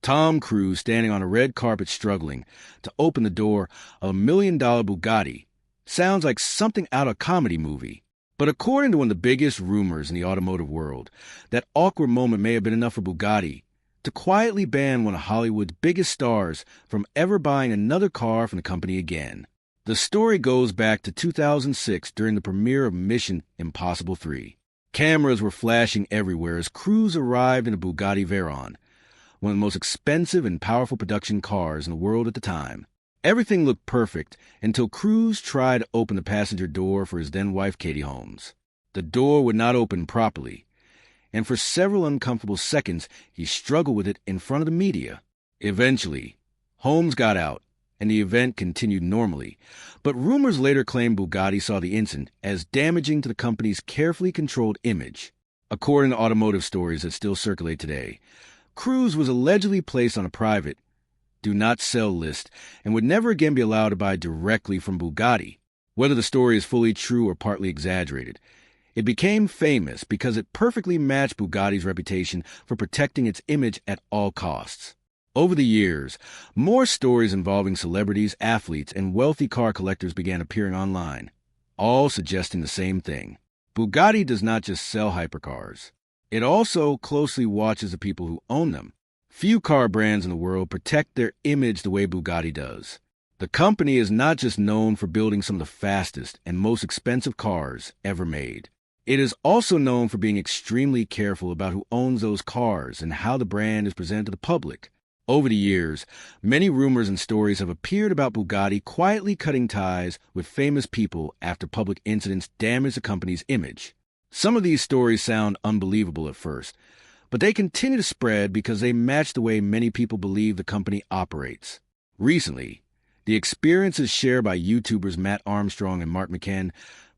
Tom Cruise standing on a red carpet struggling to open the door of $1 million Bugatti sounds like something out of a comedy movie. But according to one of the biggest rumors in the automotive world, that awkward moment may have been enough for Bugatti to quietly ban one of Hollywood's biggest stars from ever buying another car from the company again. The story goes back to 2006 during the premiere of Mission Impossible 3. Cameras were flashing everywhere as Cruise arrived in a Bugatti Veyron, one of the most expensive and powerful production cars in the world at the time. Everything looked perfect until Cruise tried to open the passenger door for his then-wife Katie Holmes. The door would not open properly, and for several uncomfortable seconds he struggled with it in front of the media. Eventually, Holmes got out, and the event continued normally, but rumors later claimed Bugatti saw the incident as damaging to the company's carefully controlled image. According to automotive stories that still circulate today, Cruise was allegedly placed on a private do not sell list and would never again be allowed to buy directly from Bugatti. Whether the story is fully true or partly exaggerated, it became famous because it perfectly matched Bugatti's reputation for protecting its image at all costs. Over the years, more stories involving celebrities, athletes, and wealthy car collectors began appearing online, all suggesting the same thing. Bugatti does not just sell hypercars. It also closely watches the people who own them. Few car brands in the world protect their image the way Bugatti does. The company is not just known for building some of the fastest and most expensive cars ever made. It is also known for being extremely careful about who owns those cars and how the brand is presented to the public. Over the years, many rumors and stories have appeared about Bugatti quietly cutting ties with famous people after public incidents damage the company's image. Some of these stories sound unbelievable at first, but they continue to spread because they match the way many people believe the company operates. Recently, the experiences shared by YouTubers Mat Armstrong and Mark McCann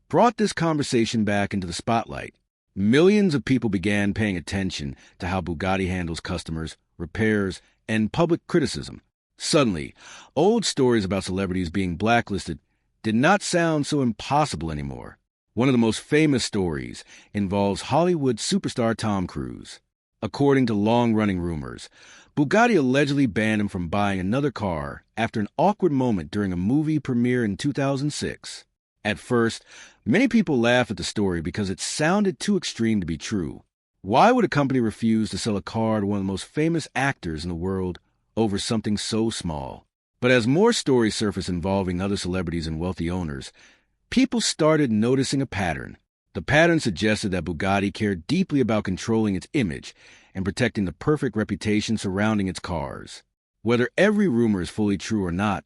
brought this conversation back into the spotlight. Millions of people began paying attention to how Bugatti handles customers, repairs, and public criticism. Suddenly, old stories about celebrities being blacklisted did not sound so impossible anymore. One of the most famous stories involves Hollywood superstar Tom Cruise. According to long-running rumors, Bugatti allegedly banned him from buying another car after an awkward moment during a movie premiere in 2006. At first, many people laughed at the story because it sounded too extreme to be true. Why would a company refuse to sell a car to one of the most famous actors in the world over something so small? But as more stories surfaced involving other celebrities and wealthy owners, people started noticing a pattern. The pattern suggested that Bugatti cared deeply about controlling its image and protecting the perfect reputation surrounding its cars. Whether every rumor is fully true or not,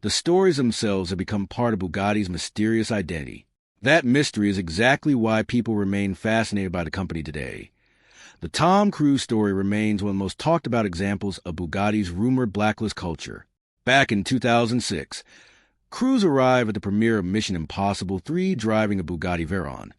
the stories themselves have become part of Bugatti's mysterious identity. That mystery is exactly why people remain fascinated by the company today. The Tom Cruise story remains one of the most talked about examples of Bugatti's rumored blacklist culture. Back in 2006, Cruise arrived at the premiere of Mission Impossible 3 driving a Bugatti Veyron,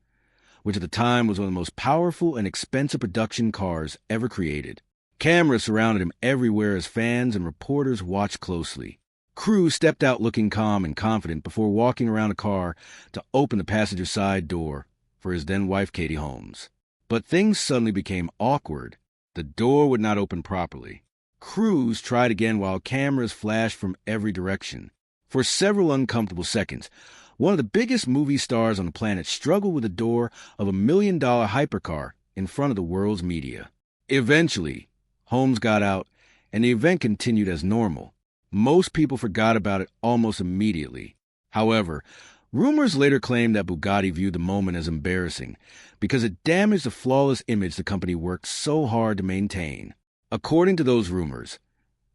which at the time was one of the most powerful and expensive production cars ever created. Cameras surrounded him everywhere as fans and reporters watched closely. Cruise stepped out looking calm and confident before walking around the car to open the passenger side door for his then-wife Katie Holmes. But things suddenly became awkward. The door would not open properly. Cruise tried again while cameras flashed from every direction. For several uncomfortable seconds, one of the biggest movie stars on the planet struggled with the door of $1 million hypercar in front of the world's media. Eventually, Holmes got out, and the event continued as normal. Most people forgot about it almost immediately. However, rumors later claimed that Bugatti viewed the moment as embarrassing because it damaged the flawless image the company worked so hard to maintain. According to those rumors,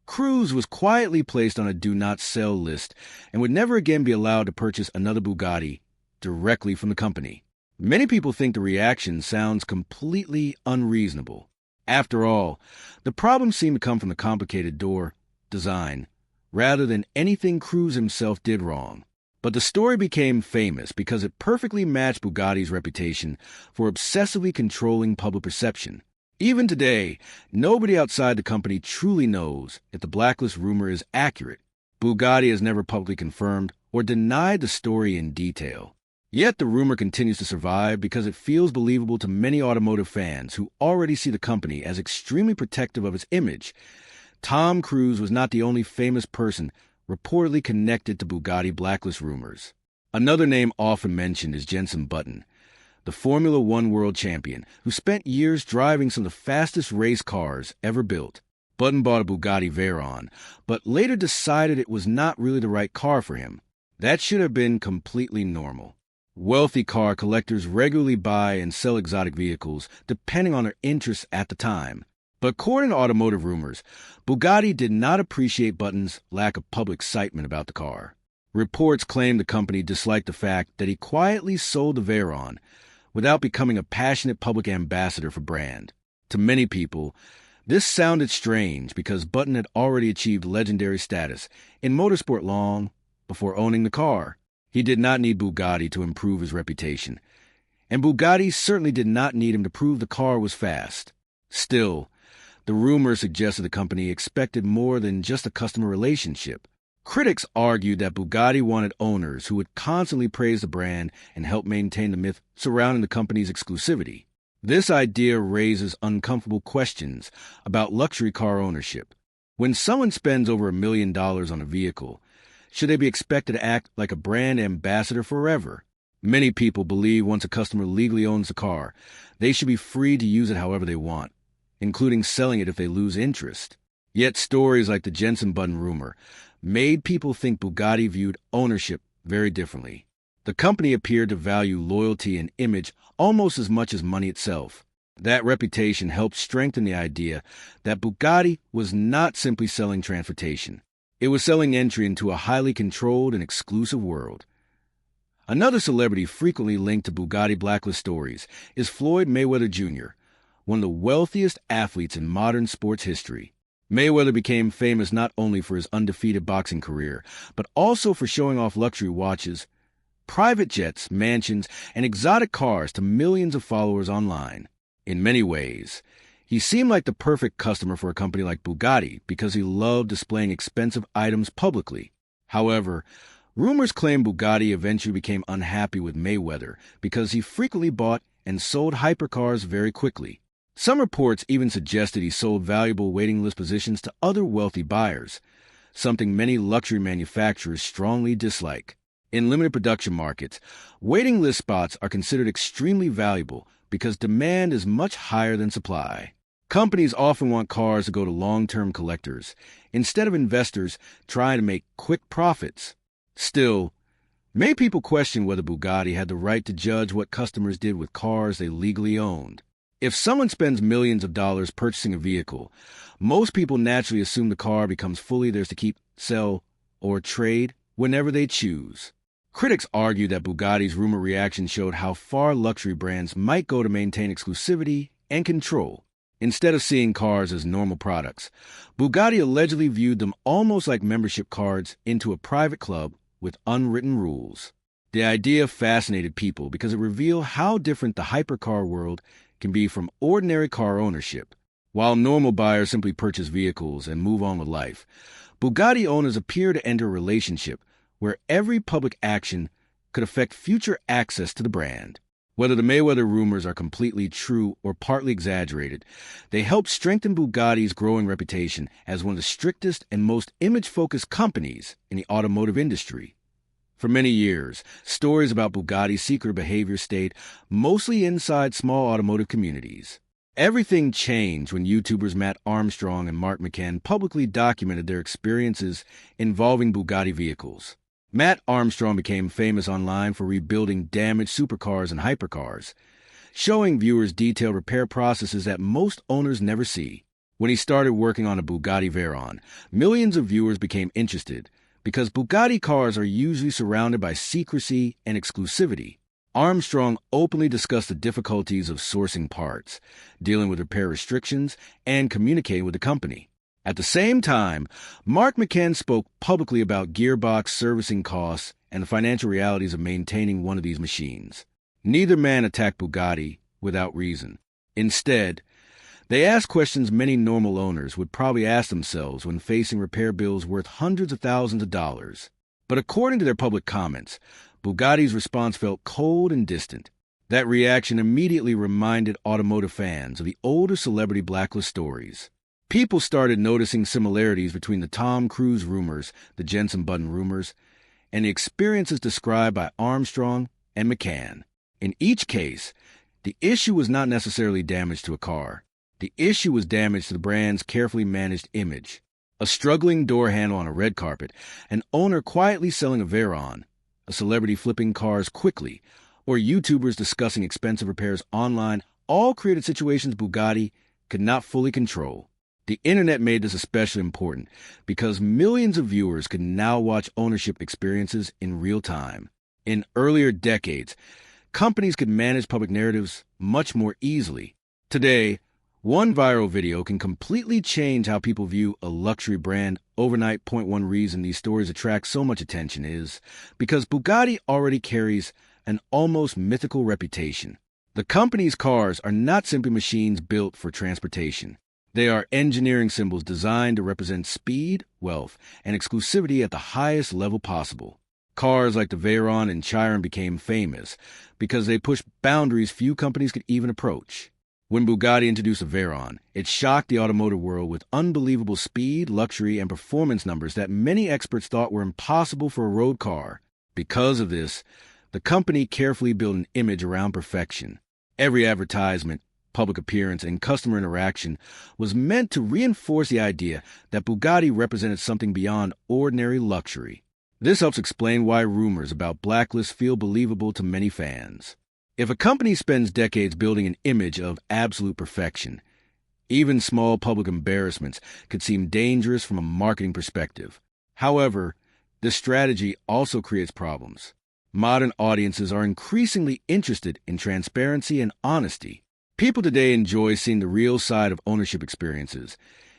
Cruise was quietly placed on a do-not-sell list and would never again be allowed to purchase another Bugatti directly from the company. Many people think the reaction sounds completely unreasonable. After all, the problem seemed to come from the complicated door design rather than anything Cruise himself did wrong. But the story became famous because it perfectly matched Bugatti's reputation for obsessively controlling public perception. Even today, nobody outside the company truly knows if the blacklist rumor is accurate. Bugatti has never publicly confirmed or denied the story in detail. Yet the rumor continues to survive because it feels believable to many automotive fans who already see the company as extremely protective of its image. Tom Cruise was not the only famous person reportedly connected to Bugatti blacklist rumors. Another name often mentioned is Jenson Button, the Formula One world champion, who spent years driving some of the fastest race cars ever built. Button bought a Bugatti Veyron, but later decided it was not really the right car for him. That should have been completely normal. Wealthy car collectors regularly buy and sell exotic vehicles depending on their interests at the time. But according to automotive rumors, Bugatti did not appreciate Button's lack of public excitement about the car. Reports claim the company disliked the fact that he quietly sold the Veyron without becoming a passionate public ambassador for brand. To many people, this sounded strange because Button had already achieved legendary status in motorsport long before owning the car. He did not need Bugatti to improve his reputation, and Bugatti certainly did not need him to prove the car was fast. Still, the rumors suggested the company expected more than just a customer relationship. Critics argued that Bugatti wanted owners who would constantly praise the brand and help maintain the myth surrounding the company's exclusivity. This idea raises uncomfortable questions about luxury car ownership. When someone spends over $1 million on a vehicle, should they be expected to act like a brand ambassador forever? Many people believe once a customer legally owns the car, they should be free to use it however they want, including selling it if they lose interest. Yet stories like the Jenson Button rumor made people think Bugatti viewed ownership very differently. The company appeared to value loyalty and image almost as much as money itself. That reputation helped strengthen the idea that Bugatti was not simply selling transportation. It was selling entry into a highly controlled and exclusive world. Another celebrity frequently linked to Bugatti blacklist stories is Floyd Mayweather Jr., one of the wealthiest athletes in modern sports history. Mayweather became famous not only for his undefeated boxing career, but also for showing off luxury watches, private jets, mansions, and exotic cars to millions of followers online. In many ways, he seemed like the perfect customer for a company like Bugatti because he loved displaying expensive items publicly. However, rumors claim Bugatti eventually became unhappy with Mayweather because he frequently bought and sold hypercars very quickly. Some reports even suggested he sold valuable waiting list positions to other wealthy buyers, something many luxury manufacturers strongly dislike. In limited production markets, waiting list spots are considered extremely valuable because demand is much higher than supply. Companies often want cars to go to long-term collectors, instead of investors trying to make quick profits. Still, many people question whether Bugatti had the right to judge what customers did with cars they legally owned. If someone spends millions of dollars purchasing a vehicle, most people naturally assume the car becomes fully theirs to keep, sell, or trade whenever they choose. Critics argue that Bugatti's rumor reaction showed how far luxury brands might go to maintain exclusivity and control. Instead of seeing cars as normal products, Bugatti allegedly viewed them almost like membership cards into a private club with unwritten rules. The idea fascinated people because it revealed how different the hypercar world can be from ordinary car ownership. While normal buyers simply purchase vehicles and move on with life, Bugatti owners appear to enter a relationship where every public action could affect future access to the brand. Whether the Mayweather rumors are completely true or partly exaggerated, they help strengthen Bugatti's growing reputation as one of the strictest and most image-focused companies in the automotive industry. For many years, stories about Bugatti's secret behavior stayed mostly inside small automotive communities. Everything changed when YouTubers Mat Armstrong and Mark McCann publicly documented their experiences involving Bugatti vehicles. Mat Armstrong became famous online for rebuilding damaged supercars and hypercars, showing viewers detailed repair processes that most owners never see. When he started working on a Bugatti Veyron, millions of viewers became interested, because Bugatti cars are usually surrounded by secrecy and exclusivity. Armstrong openly discussed the difficulties of sourcing parts, dealing with repair restrictions, and communicating with the company. At the same time, Mark McCann spoke publicly about gearbox servicing costs and the financial realities of maintaining one of these machines. Neither man attacked Bugatti without reason. Instead, they asked questions many normal owners would probably ask themselves when facing repair bills worth hundreds of thousands of dollars. But according to their public comments, Bugatti's response felt cold and distant. That reaction immediately reminded automotive fans of the older celebrity blacklist stories. People started noticing similarities between the Tom Cruise rumors, the Jensen Button rumors, and the experiences described by Armstrong and McCann. In each case, the issue was not necessarily damage to a car. The issue was damage to the brand's carefully managed image. A struggling door handle on a red carpet, an owner quietly selling a Veyron, a celebrity flipping cars quickly, or YouTubers discussing expensive repairs online all created situations Bugatti could not fully control. The internet made this especially important because millions of viewers could now watch ownership experiences in real time. In earlier decades, companies could manage public narratives much more easily. Today, one viral video can completely change how people view a luxury brand overnight. One reason these stories attract so much attention is because Bugatti already carries an almost mythical reputation. The company's cars are not simply machines built for transportation. They are engineering symbols designed to represent speed, wealth, and exclusivity at the highest level possible. Cars like the Veyron and Chiron became famous because they pushed boundaries few companies could even approach. When Bugatti introduced the Veyron, it shocked the automotive world with unbelievable speed, luxury, and performance numbers that many experts thought were impossible for a road car. Because of this, the company carefully built an image around perfection. Every advertisement, public appearance, and customer interaction was meant to reinforce the idea that Bugatti represented something beyond ordinary luxury. This helps explain why rumors about blacklists feel believable to many fans. If a company spends decades building an image of absolute perfection, even small public embarrassments could seem dangerous from a marketing perspective. However, this strategy also creates problems. Modern audiences are increasingly interested in transparency and honesty. People today enjoy seeing the real side of ownership experiences,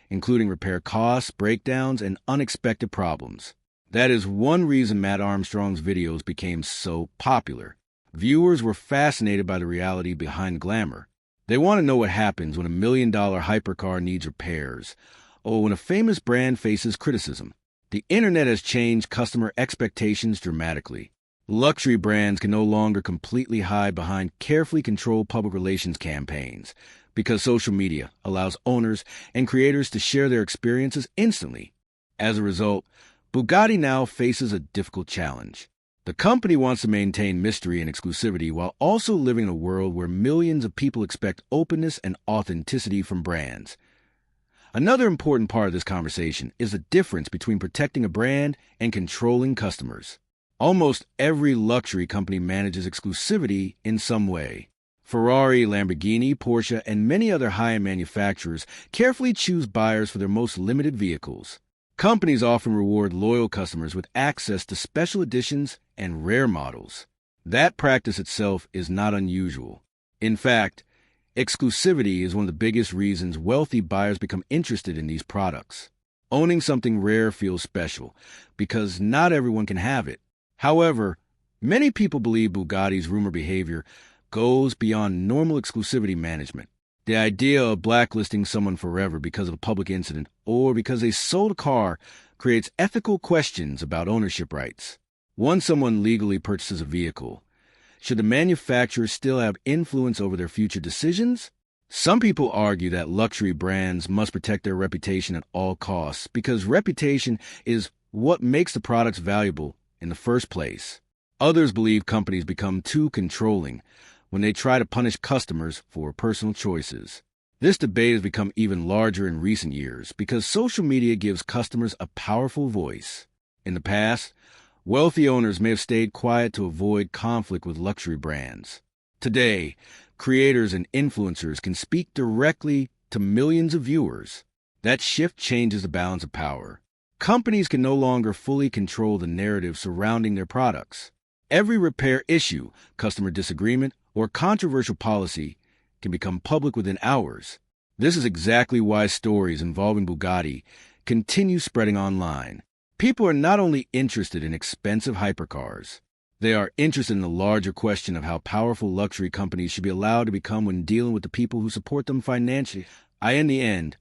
including repair costs, breakdowns, and unexpected problems. That is one reason Mat Armstrong's videos became so popular. Viewers were fascinated by the reality behind glamour. They want to know what happens when $1 million hypercar needs repairs, or when a famous brand faces criticism. The internet has changed customer expectations dramatically. Luxury brands can no longer completely hide behind carefully controlled public relations campaigns because social media allows owners and creators to share their experiences instantly. As a result, Bugatti now faces a difficult challenge. The company wants to maintain mystery and exclusivity while also living in a world where millions of people expect openness and authenticity from brands. Another important part of this conversation is the difference between protecting a brand and controlling customers. Almost every luxury company manages exclusivity in some way. Ferrari, Lamborghini, Porsche, and many other high-end manufacturers carefully choose buyers for their most limited vehicles. Companies often reward loyal customers with access to special editions and rare models. That practice itself is not unusual. In fact, exclusivity is one of the biggest reasons wealthy buyers become interested in these products. Owning something rare feels special because not everyone can have it. However, many people believe Bugatti's rumor behavior goes beyond normal exclusivity management. The idea of blacklisting someone forever because of a public incident or because they sold a car creates ethical questions about ownership rights. Once someone legally purchases a vehicle, should the manufacturer still have influence over their future decisions? Some people argue that luxury brands must protect their reputation at all costs because reputation is what makes the products valuable in the first place. Others believe companies become too controlling when they try to punish customers for personal choices. This debate has become even larger in recent years because social media gives customers a powerful voice. In the past, wealthy owners may have stayed quiet to avoid conflict with luxury brands. Today, creators and influencers can speak directly to millions of viewers. That shift changes the balance of power. Companies can no longer fully control the narrative surrounding their products. Every repair issue, customer disagreement, or controversial policy can become public within hours. This is exactly why stories involving Bugatti continue spreading online. People are not only interested in expensive hypercars, they are interested in the larger question of how powerful luxury companies should be allowed to become when dealing with the people who support them financially. In the end,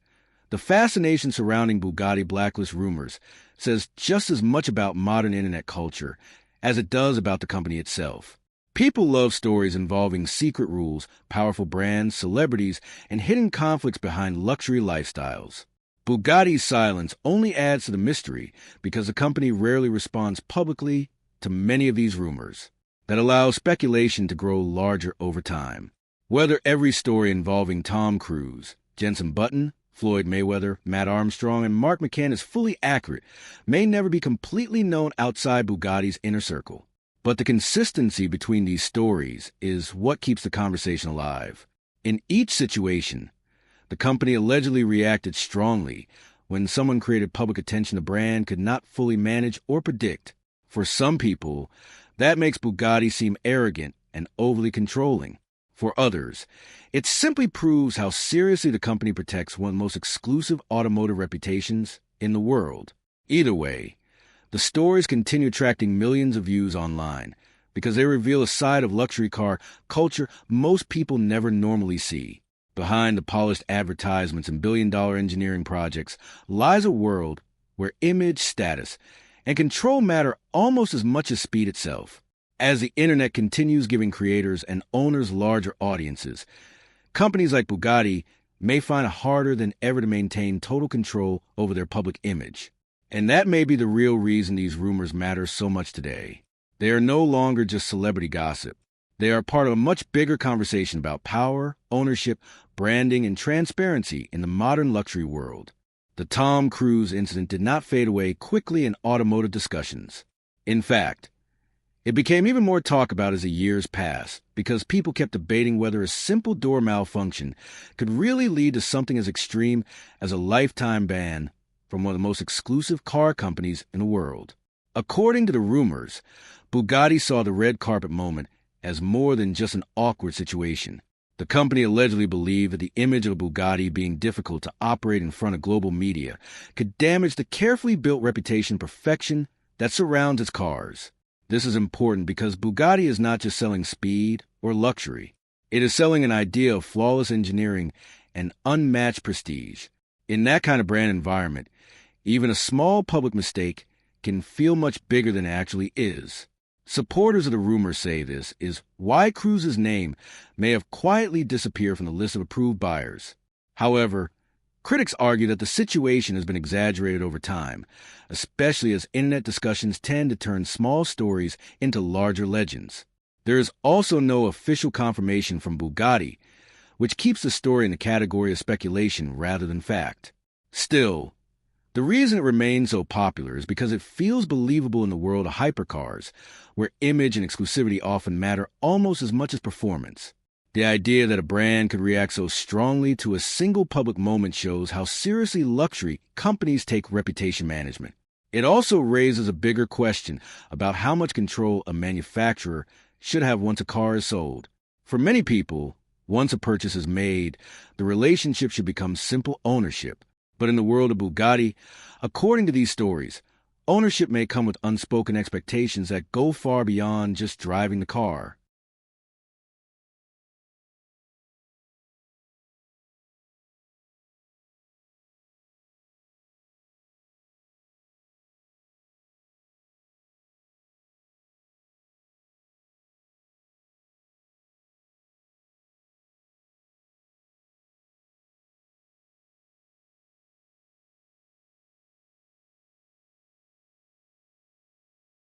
the fascination surrounding Bugatti blacklist rumors says just as much about modern internet culture as it does about the company itself. People love stories involving secret rules, powerful brands, celebrities, and hidden conflicts behind luxury lifestyles. Bugatti's silence only adds to the mystery because the company rarely responds publicly to many of these rumors that allow speculation to grow larger over time. Whether every story involving Tom Cruise, Jensen Button, Floyd Mayweather, Mat Armstrong, and Mark McCann is fully accurate may never be completely known outside Bugatti's inner circle. But the consistency between these stories is what keeps the conversation alive. In each situation, the company allegedly reacted strongly when someone created public attention the brand could not fully manage or predict. For some people, that makes Bugatti seem arrogant and overly controlling. For others, it simply proves how seriously the company protects one of the most exclusive automotive reputations in the world. Either way, the stories continue attracting millions of views online because they reveal a side of luxury car culture most people never normally see. Behind the polished advertisements and billion-dollar engineering projects lies a world where image, status, and control matter almost as much as speed itself. As the internet continues giving creators and owners larger audiences, companies like Bugatti may find it harder than ever to maintain total control over their public image. And that may be the real reason these rumors matter so much today. They are no longer just celebrity gossip. They are part of a much bigger conversation about power, ownership, branding, and transparency in the modern luxury world. The Tom Cruise incident did not fade away quickly in automotive discussions. In fact, it became even more talked about as the years passed because people kept debating whether a simple door malfunction could really lead to something as extreme as a lifetime ban from one of the most exclusive car companies in the world. According to the rumors, Bugatti saw the red carpet moment as more than just an awkward situation. The company allegedly believed that the image of Bugatti being difficult to operate in front of global media could damage the carefully built reputation and perfection that surrounds its cars. This is important because Bugatti is not just selling speed or luxury. It is selling an idea of flawless engineering and unmatched prestige. In that kind of brand environment, even a small public mistake can feel much bigger than it actually is. Supporters of the rumors say this is why Cruise's name may have quietly disappeared from the list of approved buyers. However, critics argue that the situation has been exaggerated over time, especially as internet discussions tend to turn small stories into larger legends. There is also no official confirmation from Bugatti, which keeps the story in the category of speculation rather than fact. Still, the reason it remains so popular is because it feels believable in the world of hypercars, where image and exclusivity often matter almost as much as performance. The idea that a brand could react so strongly to a single public moment shows how seriously luxury companies take reputation management. It also raises a bigger question about how much control a manufacturer should have once a car is sold. For many people, once a purchase is made, the relationship should become simple ownership. But in the world of Bugatti, according to these stories, ownership may come with unspoken expectations that go far beyond just driving the car.